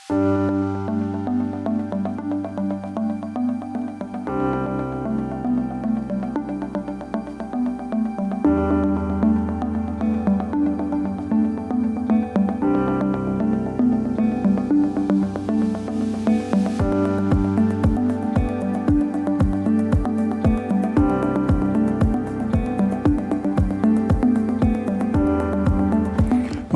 My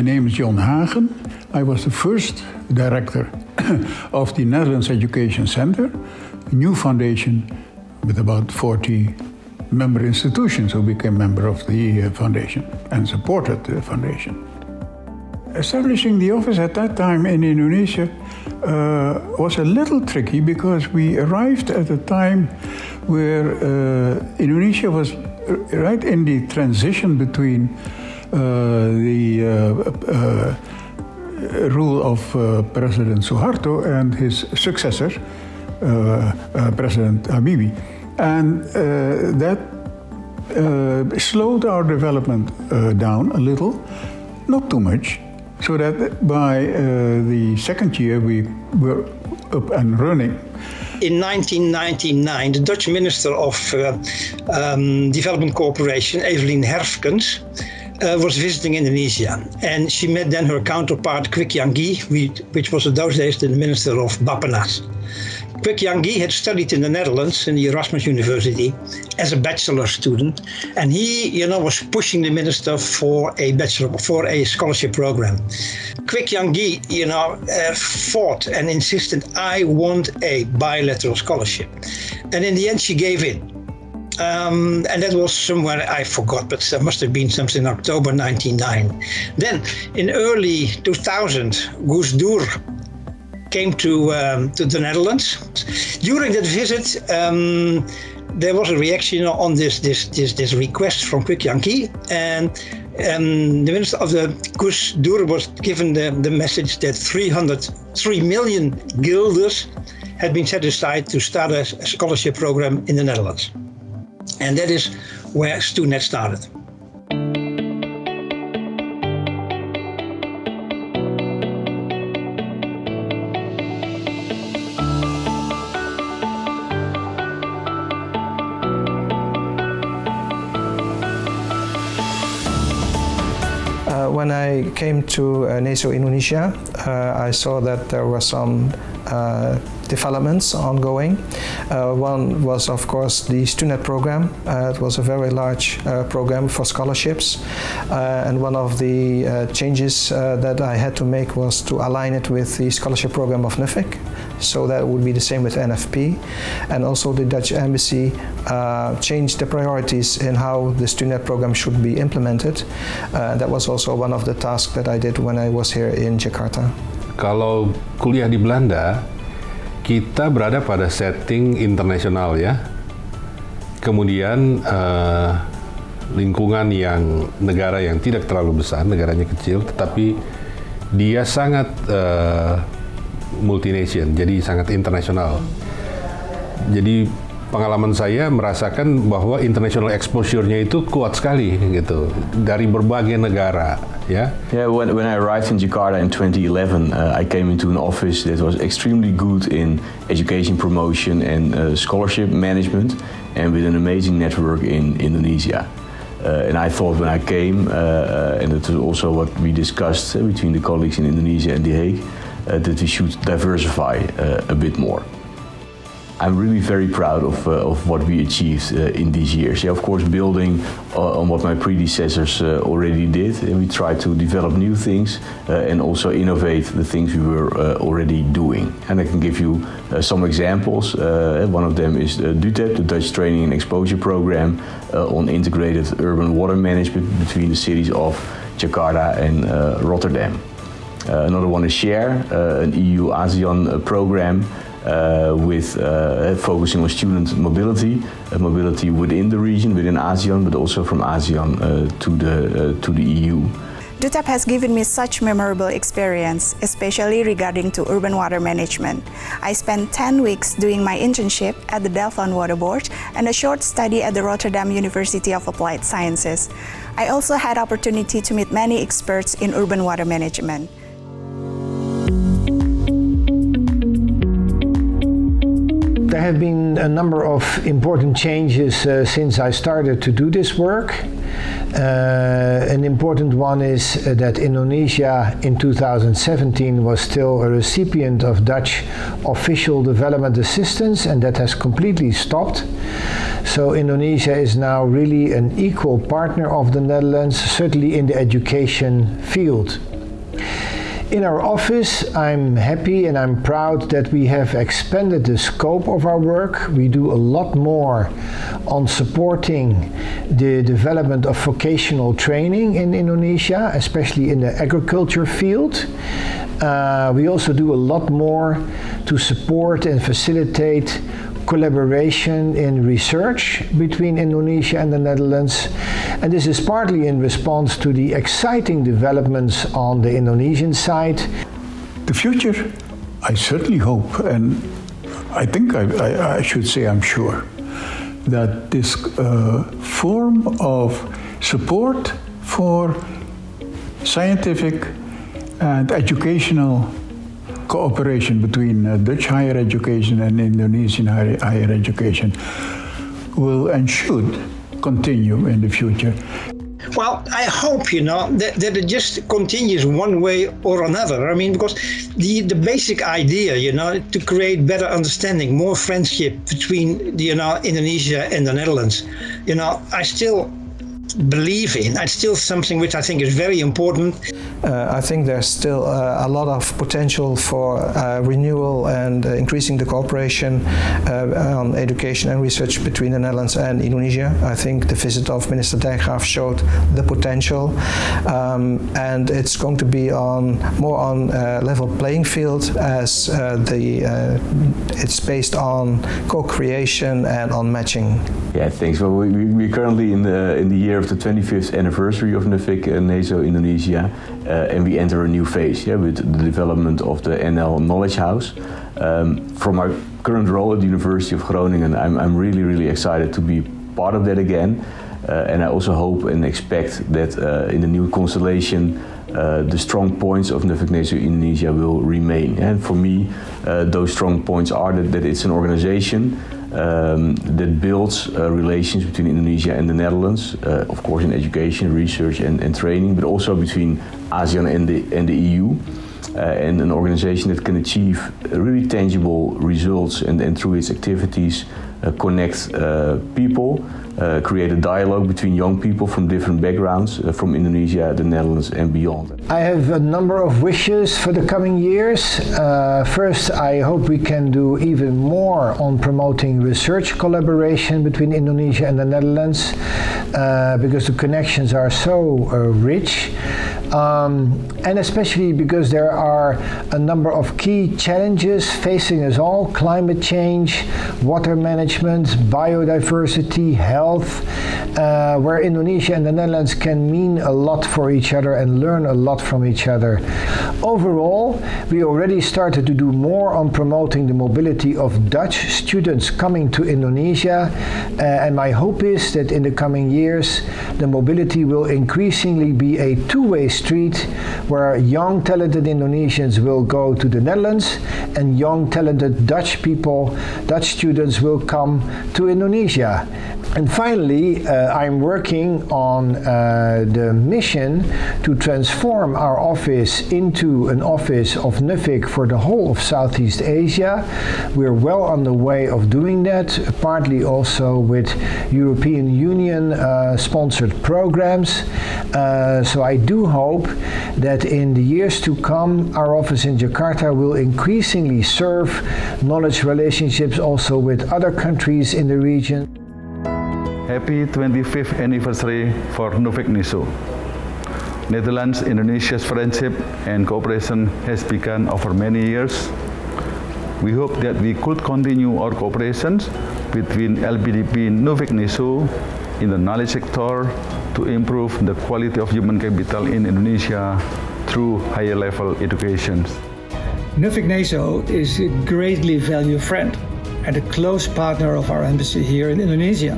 name is John Hagen. I was the first director of the Netherlands Education Center, a new foundation with about 40 member institutions who became member of the foundation and supported the foundation. Establishing the office at that time in Indonesia was a little tricky because we arrived at a time where Indonesia was right in the transition between the rule of President Suharto and his successor, President Habibie. And that slowed our development down a little, not too much, so that by the second year we were up and running. In 1999, the Dutch Minister of Development Cooperation, Evelien Herfkens, was visiting Indonesia, and she met then her counterpart Kwik Yangi, which was in those days the Minister of Bappenas. Kwik Yangi had studied in the Netherlands in the Erasmus University as a bachelor student, and he, was pushing the minister for a scholarship program. Kwik Yangi, fought and insisted, I want a bilateral scholarship, and in the end she gave in. And that was somewhere, I forgot, but that must have been something in October 1999. Then, in early 2000, Gus Dur came to the Netherlands. During that visit, there was a reaction on this request from Kwik Yangi, and the minister of the Gus Dur was given the message that 3 million guilders had been set aside to start a scholarship program in the Netherlands. And that is where StuNet started. When I came to Neso, Indonesia, I saw that there were some developments ongoing. One was, of course, the StuNet program. It was a very large program for scholarships, and one of the changes that I had to make was to align it with the scholarship program of Nuffic, so that would be the same with NFP. And also the Dutch Embassy changed the priorities in how the StuNet program should be implemented. That was also one of the tasks that I did when I was here in Jakarta. Kalau kuliah di Belanda, kita berada pada setting internasional ya. Kemudian lingkungan negara yang tidak terlalu besar, negaranya kecil, tetapi dia sangat multination, jadi sangat internasional. Jadi pengalaman saya merasakan bahwa international exposure-nya itu kuat sekali gitu dari berbagai negara ya. Yeah, when I arrived in Jakarta in 2011, I came into an office that was extremely good in education promotion and scholarship management, and with an amazing network in Indonesia. And I thought when I came, and it was also what we discussed between the colleagues in Indonesia and The Hague, that we should diversify a bit more. I'm really very proud of what we achieved in these years. Yeah, of course, building on what my predecessors already did, and we tried to develop new things and also innovate the things we were already doing. And I can give you some examples. One of them is DUTEP, the Dutch Training and Exposure Program on integrated urban water management between the cities of Jakarta and Rotterdam. Another one is SHARE, an EU-ASEAN program with focusing on student mobility within the region, within ASEAN, but also from ASEAN to the EU. DUTEP has given me such memorable experience, especially regarding to urban water management. I spent 10 weeks doing my internship at the Delft Water Board and a short study at the Rotterdam University of Applied Sciences. I also had opportunity to meet many experts in urban water management. have been a number of important changes since I started to do this work. An important one is that Indonesia in 2017 was still a recipient of Dutch official development assistance, and that has completely stopped. So Indonesia is now really an equal partner of the Netherlands, certainly in the education field. In our office, I'm happy and I'm proud that we have expanded the scope of our work. We do a lot more on supporting the development of vocational training in Indonesia, especially in the agriculture field. We also do a lot more to support and facilitate collaboration in research between Indonesia and the Netherlands, and this is partly in response to the exciting developments on the Indonesian side. The future, I certainly hope, and I think I should say I'm sure, that this form of support for scientific and educational cooperation between Dutch higher education and Indonesian higher education will and should continue in the future. Well, I hope, that it just continues one way or another. I mean, because the basic idea, to create better understanding, more friendship between, Indonesia and the Netherlands, I still believe in. It's still something which I think is very important. I think there's still a lot of potential for renewal and increasing the cooperation on education and research between the Netherlands and Indonesia. I think the visit of Minister Dijkgraaf showed the potential, and it's going to be more on level playing field as it's based on co-creation and on matching. Yeah, thanks. Well, we're currently in the year of the 25th anniversary of Nuffic Neso Indonesia, and we enter a new phase with the development of the NL Knowledge House. From our current role at the University of Groningen, I'm really, really excited to be part of that again, and I also hope and expect that in the new constellation the strong points of Nuffic Neso Indonesia will remain. And for me, those strong points are that it's an organization that builds relations between Indonesia and the Netherlands, of course in education, research and training, but also between ASEAN and the EU, and an organization that can achieve really tangible results and through its activities connect people, create a dialogue between young people from different backgrounds, from Indonesia, the Netherlands and beyond. I have a number of wishes for the coming years. First, I hope we can do even more on promoting research collaboration between Indonesia and the Netherlands, because the connections are so rich. And especially because there are a number of key challenges facing us all: climate change, water management, biodiversity, health, where Indonesia and the Netherlands can mean a lot for each other and learn a lot from each other. Overall, we already started to do more on promoting the mobility of Dutch students coming to Indonesia, and my hope is that in the coming years the mobility will increasingly be a two-way street, where young talented Indonesians will go to the Netherlands and young talented Dutch students will come to Indonesia. And finally, I'm working on the mission to transform our office into an office of Nuffic for the whole of Southeast Asia. We're well on the way of doing that, partly also with European Union sponsored programs. So I do hope that in the years to come, our office in Jakarta will increasingly serve knowledge relationships also with other countries in the region. Happy 25th anniversary for Nuffic Neso. Netherlands-Indonesia's friendship and cooperation has begun over many years. We hope that we could continue our cooperation between LPDP Nuffic Neso in the knowledge sector to improve the quality of human capital in Indonesia through higher level education. Nuffic Neso is a greatly valued friend and a close partner of our embassy here in Indonesia.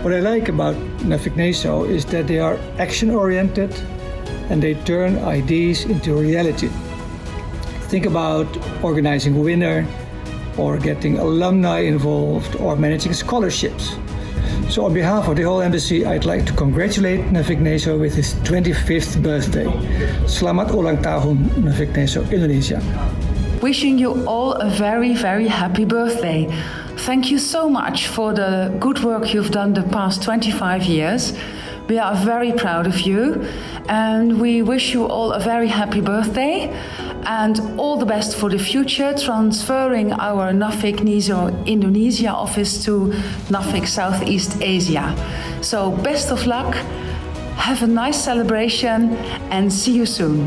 What I like about Nuffic Neso is that they are action-oriented and they turn ideas into reality. Think about organizing winter or getting alumni involved, or managing scholarships. So on behalf of the whole embassy, I'd like to congratulate Nuffic Neso with his 25th birthday. Selamat ulang tahun, Nuffic Neso, Indonesia. Wishing you all a very, very happy birthday. Thank you so much for the good work you've done the past 25 years. We are very proud of you, and we wish you all a very happy birthday and all the best for the future, transferring our Nuffic Neso Indonesia office to Nuffic Southeast Asia. So best of luck, have a nice celebration, and see you soon.